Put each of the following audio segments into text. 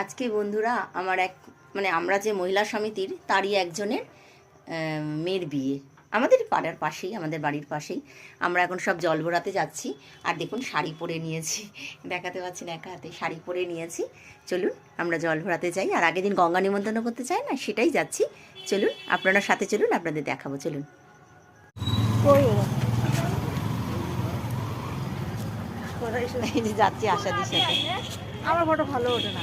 আজকে বন্ধুরা আমার এক মানে আমরা যে মহিলা সমিতির তারই একজনের মেয়ের বিয়ে, আমাদের পাড়ার পাশেই, আমাদের বাড়ির পাশেই। আমরা এখন সব জল ভরাতে যাচ্ছি। আর দেখুন শাড়ি পরে নিয়েছি, দেখাতে পাচ্ছি না একা হাতে, শাড়ি পরে নিয়েছি। চলুন আমরা জল ভরাতে যাই। আর আগের দিন গঙ্গা নিমন্ত্রণ করতে চাই না, সেটাই যাচ্ছি। চলুন আপনারা সাথে চলুন, আপনাদের দেখাবো। চলুন। যাচ্ছি আশাদির সাথে। আমার ফটো ভালো ওঠে না।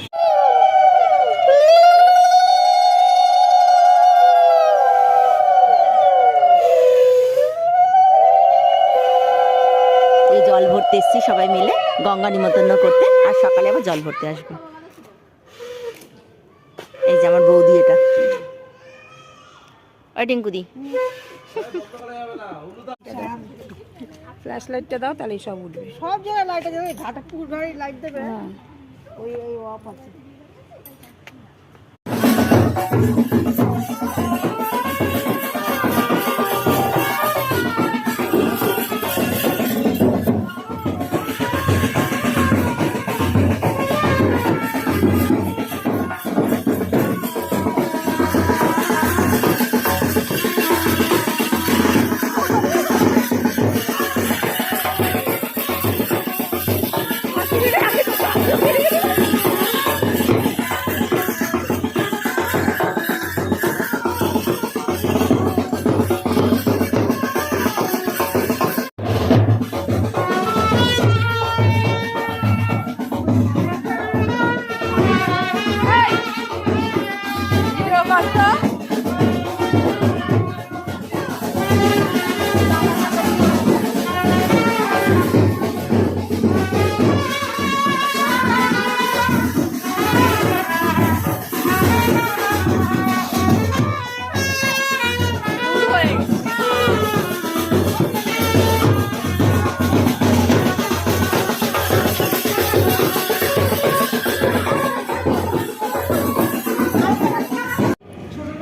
এই জল ভরতে এসছি সবাই মিলে গঙ্গা নিমন্ত্রণ করতে, আর সকালে আবার জল ভরতে আসবো। এই যে আমার বৌদি, এটা ওই টিঙ্কুদি। ফ্ল্যাশ লাইটটা দাও, তাহলে সব উঠবে। সব জায়গায় লাইট আছে, ওই ঘাটা পুকুর ঘরে লাইট দেবে। ওই ওই অফ আছে।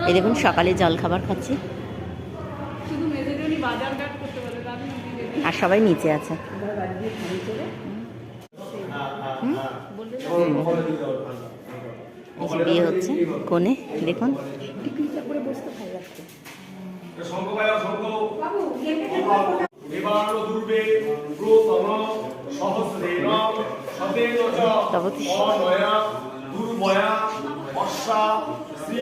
এই দেখুন সকালে জল খাবার খাচ্ছি, আর সবাই নিচে আছে। বিয়ে হচ্ছে কোণে, দেখুন।